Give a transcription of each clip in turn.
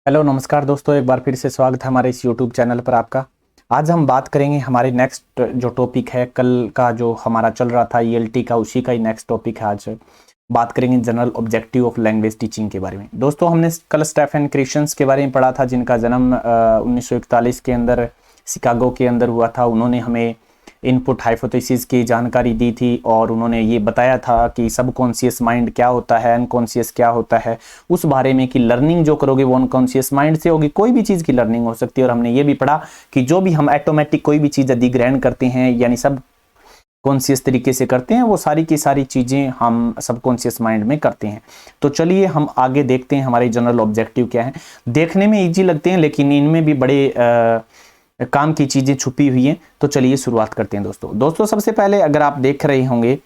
Hello नमस्कार दोस्तों, एक बार फिर से स्वागत है हमारे इस यूट्यूब चैनल पर आपका। आज हम बात करेंगे हमारे नेक्स्ट जो टॉपिक है, कल का जो हमारा चल रहा था ईएलटी का, उसी का ही नेक्स्ट टॉपिक है। आज बात करेंगे general objective of language teaching के बारे में। दोस्तों, हमने कल स्टेफन क्रिश्चियंस के बारे में पढ़ा था, जिनका जन्म 1941 के अंदर शिकागो के अंदर हुआ था। उन्होंने हमें इनपुट हाइपोथेसिस की जानकारी दी थी और उन्होंने ये बताया था कि सबकॉन्शियस माइंड क्या होता है, अनकॉन्शियस क्या होता है, उस बारे में कि लर्निंग जो करोगे वो अनकॉन्शियस माइंड से होगी। कोई भी चीज़ की लर्निंग हो सकती है। और हमने ये भी पढ़ा कि जो भी हम ऑटोमेटिक कोई भी चीज़ अधिग्रहण करते हैं, यानी सब कॉन्शियस तरीके से करते हैं, वो सारी की सारी चीज़ें हम सबकॉन्शियस माइंड में करते हैं। तो चलिए हम आगे देखते हैं हमारे जनरल ऑब्जेक्टिव क्या है। देखने में ईजी लगते हैं लेकिन इनमें भी बड़े काम की चीजें छुपी हुई हैं। तो चलिए शुरुआत करते हैं दोस्तों। सबसे पहले अगर आप देख रहे होंगे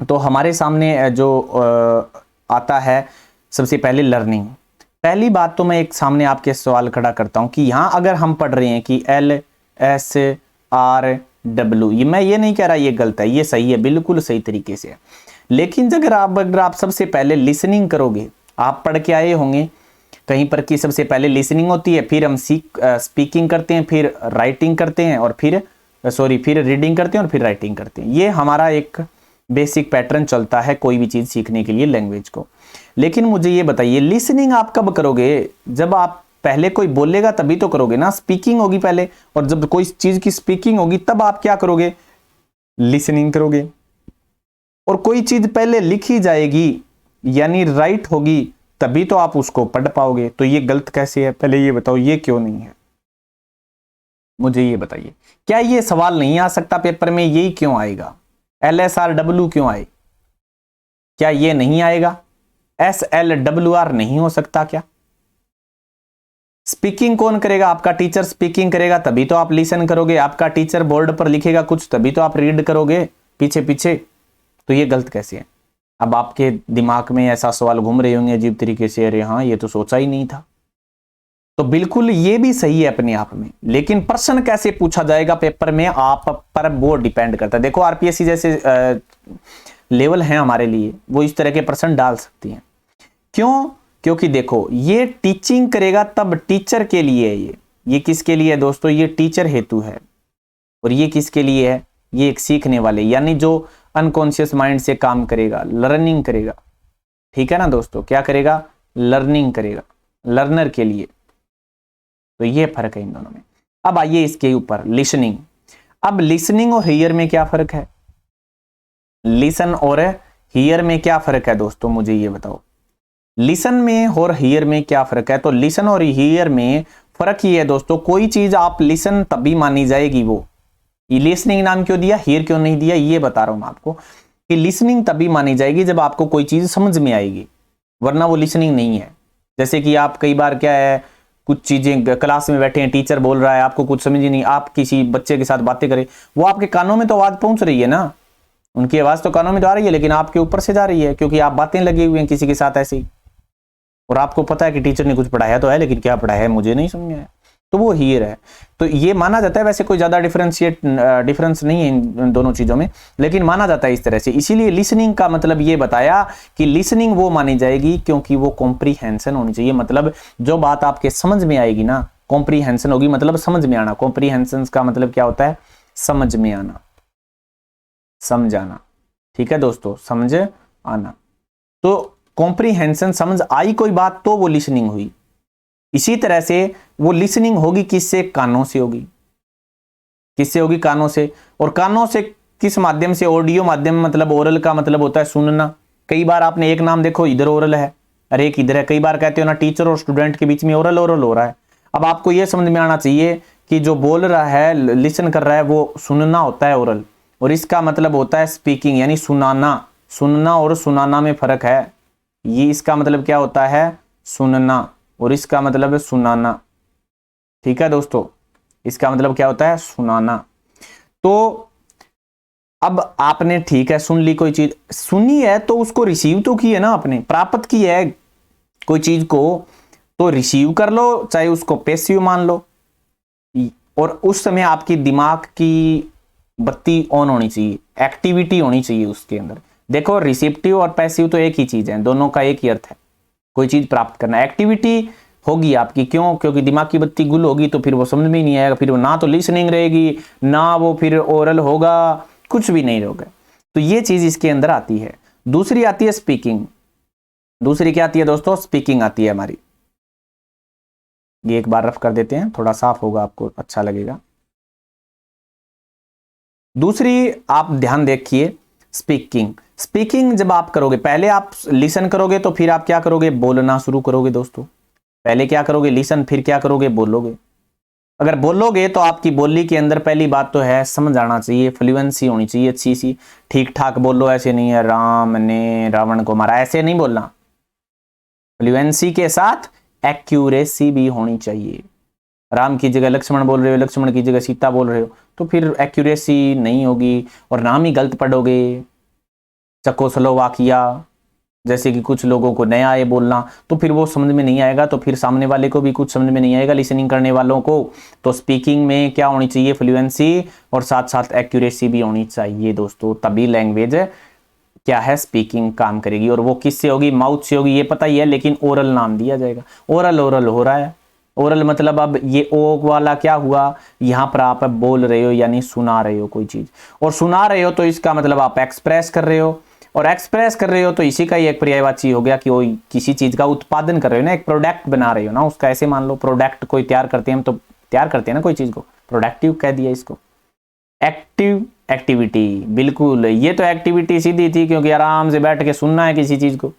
तो हमारे सामने जो आता है, सबसे पहले लर्निंग। पहली बात तो मैं एक सामने आपके सवाल खड़ा करता हूं कि यहां अगर हम पढ़ रहे हैं कि LSRW, मैं ये नहीं कह रहा ये गलत है, ये सही है, बिल्कुल सही तरीके से है। लेकिन अगर आप सबसे पहले लिसनिंग करोगे, आप पढ़ के आए होंगे कहीं पर कि सबसे पहले लिसनिंग होती है, फिर हम स्पीकिंग करते हैं, फिर राइटिंग करते हैं और फिर रीडिंग करते हैं और फिर राइटिंग करते हैं। ये हमारा एक बेसिक पैटर्न चलता है कोई भी चीज़ सीखने के लिए, लैंग्वेज को। लेकिन मुझे ये बताइए, लिसनिंग आप कब करोगे? जब आप पहले कोई बोलेगा तभी तो करोगे ना। स्पीकिंग होगी पहले, और जब कोई चीज़ की स्पीकिंग होगी तब आप क्या करोगे? लिसनिंग करोगे। और कोई चीज़ पहले लिखी जाएगी यानी राइट होगी तभी तो आप उसको पढ़ पाओगे। तो ये गलत कैसे है? पहले ये बताओ, ये क्यों नहीं है? मुझे ये बताइए, क्या ये सवाल नहीं आ सकता पेपर में? यही क्यों आएगा? LSRW क्यों आए? क्या ये नहीं आएगा? SLWR नहीं हो सकता क्या? स्पीकिंग कौन करेगा? आपका टीचर स्पीकिंग करेगा तभी तो आप लिसन करोगे। आपका टीचर बोर्ड पर लिखेगा कुछ तभी तो आप रीड करोगे पीछे पीछे। तो ये गलत कैसे है? अब आपके दिमाग में ऐसा सवाल घूम रहे होंगे अजीब तरीके से, अरे हाँ ये तो सोचा ही नहीं था। तो बिल्कुल ये भी सही है अपने आप में, लेकिन प्रश्न कैसे पूछा जाएगा पेपर में आप पर वो डिपेंड करता है। देखो आरपीएससी जैसे लेवल है हमारे लिए, वो इस तरह के प्रश्न डाल सकती हैं। क्यों? क्योंकि देखो ये टीचिंग करेगा तब टीचर के लिए है। ये किसके लिए है दोस्तों? ये टीचर हेतु है। और ये किसके लिए है? ये एक सीखने वाले, यानी जो अनकॉन्शियस माइंड से काम करेगा, लर्निंग करेगा। ठीक है ना दोस्तों? क्या करेगा? लर्निंग करेगा, लर्नर के लिए। तो ये फर्क है इन दोनों में। अब आइए इसके ऊपर, लिसनिंग। अब लिसनिंग और हियर में क्या फर्क है? लिसन और हियर में क्या फर्क है दोस्तों? मुझे ये बताओ, लिसन में और हियर में क्या फर्क है? तो लिसन और हियर में फर्क ये है दोस्तों, कोई चीज आप लिसन तभी मानी जाएगी। वो लिसनिंग नाम क्यों दिया, हियर क्यों नहीं दिया, ये बता रहा हूं मैं आपको कि लिसनिंग तभी मानी जाएगी जब आपको कोई चीज समझ में आएगी, वरना वो लिसनिंग नहीं है। जैसे कि आप कई बार क्या है, कुछ चीजें क्लास में बैठे हैं, टीचर बोल रहा है, आपको कुछ समझ ही नहीं, आप किसी बच्चे के साथ बातें करें, वो आपके कानों में तो आवाज पहुंच रही है ना, उनकी आवाज तो कानों में तो आ रही है, लेकिन आपके ऊपर से जा रही है क्योंकि आप बातें लगे हुए हैं किसी के साथ ऐसे ही। और आपको पता है कि टीचर ने कुछ पढ़ाया तो है, लेकिन क्या पढ़ाया है मुझे नहीं समझ में आया, तो वो हियर है। तो ये माना जाता है, वैसे कोई ज्यादा डिफरेंस नहीं है इन दोनों चीजों में, लेकिन माना जाता है इस तरह से। इसीलिए लिसनिंग का मतलब ये बताया कि लिसनिंग वो मानी जाएगी क्योंकि वो कॉम्प्रीहेंशन होनी चाहिए। मतलब जो बात आपके समझ में आएगी ना, कॉम्प्रीहेंशन होगी, मतलब समझ में आना। कॉम्प्रीहेंशन का मतलब क्या होता है? समझ में आना, समझाना। ठीक है दोस्तों, समझ आना। तो कॉम्प्रीहेंशन, समझ आई कोई बात तो वो लिसनिंग हुई। इसी तरह से वो लिसनिंग होगी किससे? कानों से होगी। किससे होगी? कानों से। और कानों से किस माध्यम से? ऑडियो माध्यम, मतलब ओरल का मतलब होता है सुनना। कई बार आपने एक नाम देखो, इधर ओरल है और एक इधर है। कई बार कहते हो ना, टीचर और स्टूडेंट के बीच में ओरल हो रहा है। अब आपको यह समझ में आना चाहिए कि जो बोल रहा है, लिसन कर रहा है, वो सुनना होता है ओरल, और इसका मतलब होता है स्पीकिंग, यानी सुनाना। सुनना और सुनाना में फर्क है। ये इसका मतलब क्या होता है? सुनना, और इसका मतलब है सुनाना। ठीक है दोस्तों, इसका मतलब क्या होता है? सुनाना। तो अब आपने ठीक है सुन ली, कोई चीज सुनी है तो उसको रिसीव तो की है ना, आपने प्राप्त की है कोई चीज को, तो रिसीव कर लो, चाहे उसको पैसिव मान लो। और उस समय आपकी दिमाग की बत्ती ऑन होनी चाहिए, एक्टिविटी होनी चाहिए उसके अंदर। देखो रिसेप्टिव और पैसिव तो एक ही चीज है, दोनों का एक ही अर्थ है, कोई चीज प्राप्त करना। एक्टिविटी होगी आपकी। क्यों? क्योंकि दिमाग की बत्ती गुल होगी तो फिर वो समझ में ही नहीं आएगा, फिर वो ना तो लिसनिंग रहेगी, ना वो फिर ओरल होगा, कुछ भी नहीं होगा। तो ये चीज इसके अंदर आती है। दूसरी आती है स्पीकिंग। दूसरी क्या आती है दोस्तों? स्पीकिंग आती है हमारी। ये एक बार रफ कर देते हैं, थोड़ा साफ होगा, आपको अच्छा लगेगा। दूसरी आप ध्यान देखिए, स्पीकिंग। स्पीकिंग जब आप करोगे, पहले आप लिसन करोगे तो फिर आप क्या करोगे? बोलना शुरू करोगे दोस्तों। पहले क्या करोगे? लिसन, फिर क्या करोगे? बोलोगे। अगर बोलोगे तो आपकी बोली के अंदर पहली बात तो है समझ आना चाहिए, फ्लुएंसी होनी चाहिए अच्छी सी। ठीक ठाक बोलो, ऐसे नहीं है राम ने रावण को मारा, ऐसे नहीं बोलना। फ्लुएंसी के साथ एक्यूरेसी भी होनी चाहिए। राम की जगह लक्ष्मण बोल रहे हो, लक्ष्मण की जगह सीता बोल रहे हो, तो फिर एक्यूरेसी नहीं होगी और नाम ही गलत पढ़ोगे। चकोस्लोवाकिया, जैसे कि कुछ लोगों को नया आए बोलना, तो फिर वो समझ में नहीं आएगा, तो फिर सामने वाले को भी कुछ समझ में नहीं आएगा, लिसनिंग करने वालों को। तो स्पीकिंग में क्या होनी चाहिए? फ्लुएंसी, और साथ साथ एक्यूरेसी भी होनी चाहिए दोस्तों, तभी लैंग्वेज क्या है? स्पीकिंग काम करेगी। और वो किससे होगी? माउथ से होगी, ये पता ही है, लेकिन ओरल नाम दिया जाएगा। ओरल ओरल हो रहा है। ओरल मतलब अब ये ओ वाला क्या हुआ? यहां पर आप बोल रहे हो, यानी सुना रहे हो कोई चीज, और सुना रहे हो तो इसका मतलब आप एक्सप्रेस कर रहे हो, और एक्सप्रेस कर रहे हो तो इसी का ही एक पर्यायवाची हो गया कि वो किसी चीज का उत्पादन कर रहे हो ना, एक प्रोडक्ट बना रहे हो ना उसका। ऐसे मान लो प्रोडक्ट कोई तैयार करते हैं हम, तो तैयार करते हैं ना कोई चीज को, प्रोडक्टिव कह दिया इसको। एक्टिव एक्टिविटी, बिल्कुल, ये तो एक्टिविटी सीधी थी, क्योंकि आराम से बैठ के सुनना है किसी चीज को।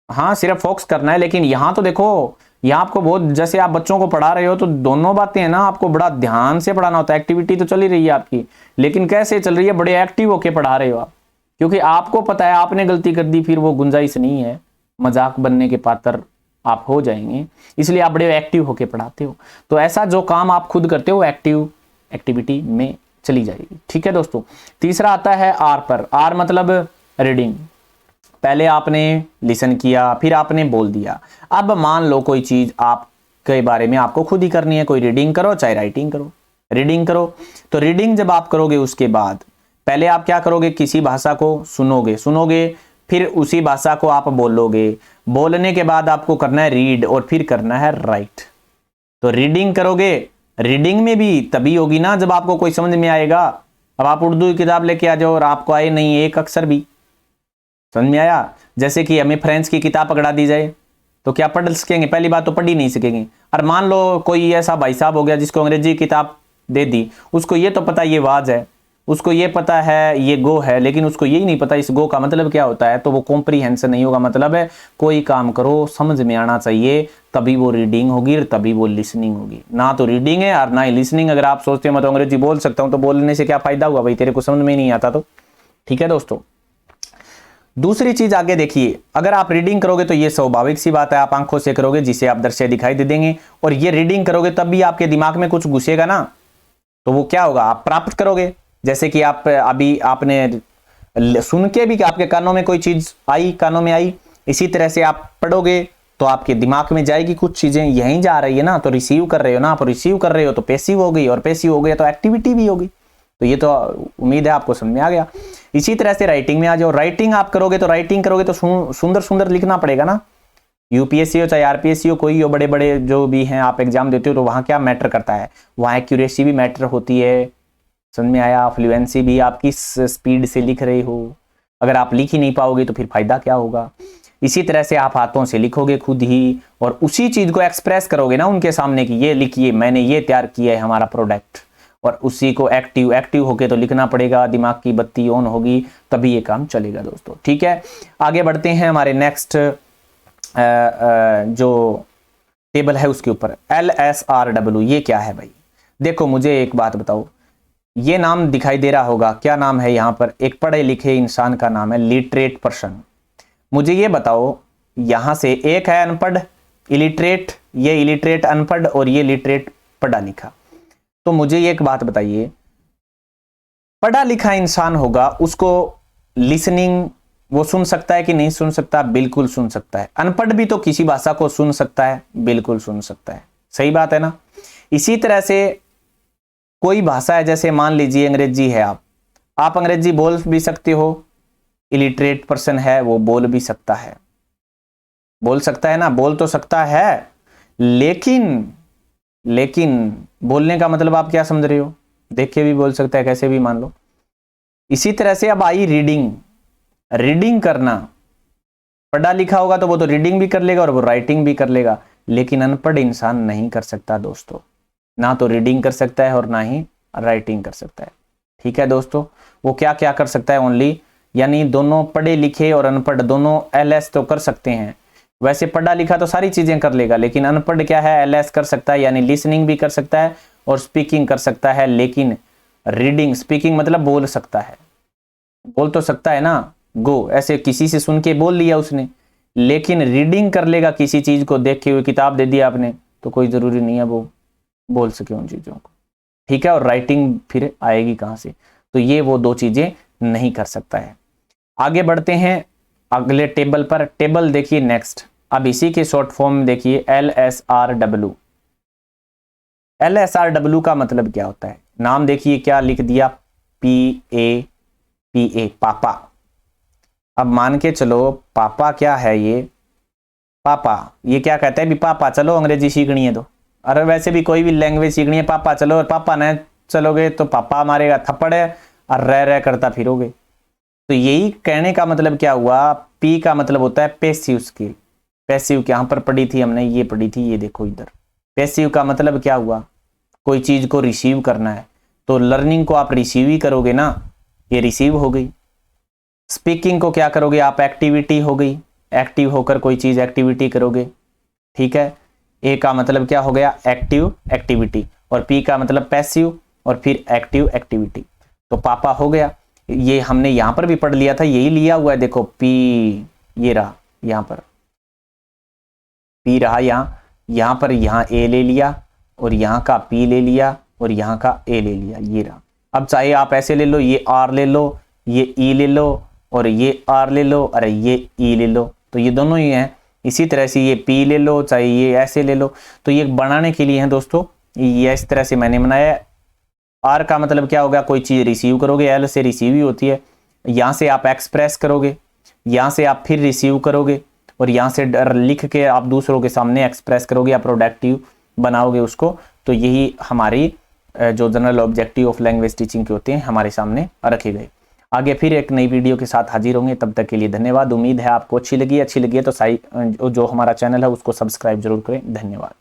हाँ, सिर्फ फोकस करना है। लेकिन यहां तो देखो, यहां आपको बहुत, जैसे आप बच्चों को पढ़ा रहे हो तो दोनों बातें हैं ना, आपको बड़ा ध्यान से पढ़ाना होता है। एक्टिविटी तो चल ही रही है आपकी, लेकिन कैसे चल रही है? बड़े एक्टिव होके पढ़ा रहे हो आप, क्योंकि आपको पता है आपने गलती कर दी, फिर वो गुंजाइश नहीं है, मजाक बनने के पात्र आप हो जाएंगे, इसलिए आप बड़े एक्टिव होके पढ़ाते हो। तो ऐसा जो काम आप खुद करते हो एक्टिव एक्टिविटी में चली जाएगी। ठीक है दोस्तों। तीसरा आता है आर पर। आर मतलब रीडिंग। पहले आपने लिसन किया, फिर आपने बोल दिया। अब मान लो कोई चीज आपके बारे में आपको खुद ही करनी है, कोई रीडिंग करो चाहे राइटिंग करो। रीडिंग करो, तो रीडिंग जब आप करोगे उसके बाद पहले आप क्या करोगे? किसी भाषा को सुनोगे, फिर उसी भाषा को आप बोलोगे। बोलने के बाद आपको करना है रीड, और फिर करना है राइट। तो रीडिंग करोगे, रीडिंग में भी तभी होगी ना जब आपको कोई समझ में आएगा। अब आप उर्दू की किताब लेके आ जाओ और आपको आए नहीं एक अक्षर भी, समझ में आया? जैसे कि हमें फ्रेंच की किताब पकड़ा दी जाए तो क्या पढ़ सकेंगे? पहली बात तो पढ़ ही नहीं सकेंगे। और मान लो कोई ऐसा भाई साहब हो गया जिसको अंग्रेजी किताब दे दी, उसको ये तो पता ये वाज है, उसको ये पता है ये गो है, लेकिन उसको यही नहीं पता इस गो का मतलब क्या होता है, तो वो कॉम्प्रीहेंशन नहीं होगा। मतलब है कोई काम करो समझ में आना चाहिए, तभी वो रीडिंग होगी और तभी वो लिसनिंग होगी। ना तो रीडिंग है और ना ही लिसनिंग। अगर आप सोचते हो मैं तो अंग्रेजी बोल सकता हूं, तो बोलने से क्या फायदा हुआ भाई, तेरे को समझ में नहीं आता तो। ठीक है दोस्तों। दूसरी चीज आगे देखिए, अगर आप रीडिंग करोगे तो ये स्वाभाविक सी बात है, आप आंखों से करोगे जिसे आप दृश्य दिखाई दे देंगे, और ये रीडिंग करोगे तब भी आपके दिमाग में कुछ घुसेगा ना, तो वो क्या होगा? आप प्राप्त करोगे। जैसे कि आप अभी आपने सुन के भी आपके कानों में कोई चीज आई, कानों में आई, इसी तरह से आप पढ़ोगे तो आपके दिमाग में जाएगी कुछ चीजें, यहीं जा रही है ना, तो रिसीव कर रहे हो ना आप, रिसीव कर रहे हो तो पैसिव हो गई, और पैसिव हो गया तो एक्टिविटी भी होगी। तो ये तो उम्मीद है आपको समझ में आ गया। इसी तरह से राइटिंग में आ जाओ। राइटिंग आप करोगे तो सुंदर सुंदर लिखना पड़ेगा ना। यूपीएससी हो चाहे आरपीएससी हो, कोई हो, बड़े बड़े जो भी हैं आप एग्जाम देते हो, तो वहां क्या मैटर करता है? वहां एक्यूरेसी भी मैटर होती है। समझ में आया? फ्लुएंसी भी, आप किस स्पीड से लिख रहे हो। अगर आप लिख ही नहीं पाओगे तो फिर फायदा क्या होगा? इसी तरह से आप हाथों से लिखोगे खुद ही, और उसी चीज को एक्सप्रेस करोगे ना उनके सामने कि ये लिखिए, मैंने ये तैयार किया है हमारा प्रोडक्ट, और उसी को एक्टिव होके तो लिखना पड़ेगा, दिमाग की बत्ती ऑन होगी तभी ये काम चलेगा दोस्तों। ठीक है, आगे बढ़ते हैं हमारे नेक्स्ट जो टेबल है उसके ऊपर। LSRW ये क्या है भाई? देखो मुझे एक बात बताओ, ये नाम दिखाई दे रहा होगा, क्या नाम है यहाँ पर? एक पढ़े लिखे इंसान का नाम है, लिटरेट पर्सन। मुझे ये बताओ, यहां से एक है अनपढ़ इलिटरेट, ये इलिटरेट अनपढ़, और ये लिटरेट पढ़ा लिखा। तो मुझे ये एक बात बताइए, पढ़ा लिखा इंसान होगा उसको लिसनिंग वो सुन सकता है कि नहीं सुन सकता? बिल्कुल सुन सकता है। अनपढ़ भी तो किसी भाषा को सुन सकता है, बिल्कुल सुन सकता है। सही बात है ना? इसी तरह से कोई भाषा है, जैसे मान लीजिए अंग्रेजी है, आप अंग्रेजी बोल भी सकते हो, इलिटरेट पर्सन है वो बोल भी सकता है, बोल सकता है ना, बोल तो सकता है। लेकिन बोलने का मतलब आप क्या समझ रहे हो, देख के भी बोल सकता है, कैसे भी मान लो। इसी तरह से अब आई रीडिंग करना, पढ़ा लिखा होगा तो वो तो रीडिंग भी कर लेगा और वो राइटिंग भी कर लेगा, लेकिन अनपढ़ इंसान नहीं कर सकता दोस्तों, ना तो रीडिंग कर सकता है और ना ही राइटिंग कर सकता है। ठीक है दोस्तों, वो क्या क्या कर सकता है ओनली, यानी दोनों पढ़े लिखे और अनपढ़ दोनों LS तो कर सकते हैं। वैसे पढ़ा लिखा तो सारी चीजें कर लेगा, लेकिन अनपढ़ क्या है, LS कर सकता है, यानी लिसनिंग भी कर सकता है और स्पीकिंग कर सकता है, लेकिन रीडिंग, स्पीकिंग मतलब बोल सकता है, बोल तो सकता है ना, गो ऐसे किसी से सुन के बोल लिया उसने, लेकिन रीडिंग कर लेगा, किसी चीज को देखे हुए, किताब दे दिया आपने तो कोई जरूरी नहीं है वो बोल सके उन चीजों को। ठीक है, और राइटिंग फिर आएगी कहां से, तो ये वो दो चीजें नहीं कर सकता है। आगे बढ़ते हैं अगले टेबल पर। टेबल देखिए नेक्स्ट, अब इसी के शॉर्ट फॉर्म में देखिए LSRW। LSRW का मतलब क्या होता है, नाम देखिए क्या लिख दिया, PAPA, पापा। अब मान के चलो पापा क्या है, ये पापा, ये क्या कहता है भी पापा चलो अंग्रेजी सीखनी है तो, अरे वैसे भी कोई भी लैंग्वेज सीखनी है, पापा चलो, और पापा न चलोगे तो पापा मारेगा थप्पड़ है और रह करता फिरोगे। तो यही कहने का मतलब क्या हुआ, पी का मतलब होता है पैसिव स्किल। पैसिव यहां पर पढ़ी थी हमने, ये पढ़ी थी, ये देखो इधर। पैसिव का मतलब क्या हुआ, कोई चीज को रिसीव करना है, तो लर्निंग को आप रिसीव ही करोगे ना, ये रिसीव हो गई। स्पीकिंग को क्या करोगे आप, एक्टिविटी हो गई, एक्टिव होकर कोई चीज एक्टिविटी करोगे। ठीक है, ए का मतलब क्या हो गया, एक्टिव एक्टिविटी, और पी का मतलब पैसिव और फिर एक्टिव एक्टिविटी। तो पापा हो गया, ये हमने यहां पर भी पढ़ लिया था, यही लिया हुआ है, देखो पी, ये रहा यहां पर पी रहा, यहां पर यहां ए ले लिया और यहां का पी ले लिया और यहां का ए ले लिया, ये रहा। अब चाहे आप ऐसे ले लो, ये आर ले लो, ये ई ले लो और ये आर ले लो, अरे ये ई ले लो, तो ये दोनों ही हैं। इसी तरह से ये पी ले लो, चाहे ये ऐसे ले लो, तो ये बनाने के लिए है दोस्तों, ये इस तरह से मैंने बनाया। आर का मतलब क्या होगा, कोई चीज रिसीव करोगे, एल से रिसीव ही होती है, यहां से आप एक्सप्रेस करोगे, यहां से आप फिर रिसीव करोगे और यहां से लिख के आप दूसरों के सामने एक्सप्रेस करोगे या प्रोडक्टिव बनाओगे उसको। तो यही हमारी जो general objective of language teaching के होते हैं हमारे सामने रखे गए। आगे फिर एक नई वीडियो के साथ हाजिर होंगे, तब तक के लिए धन्यवाद। उम्मीद है आपको अच्छी लगी है तो जो हमारा चैनल है उसको सब्सक्राइब जरूर करें। धन्यवाद।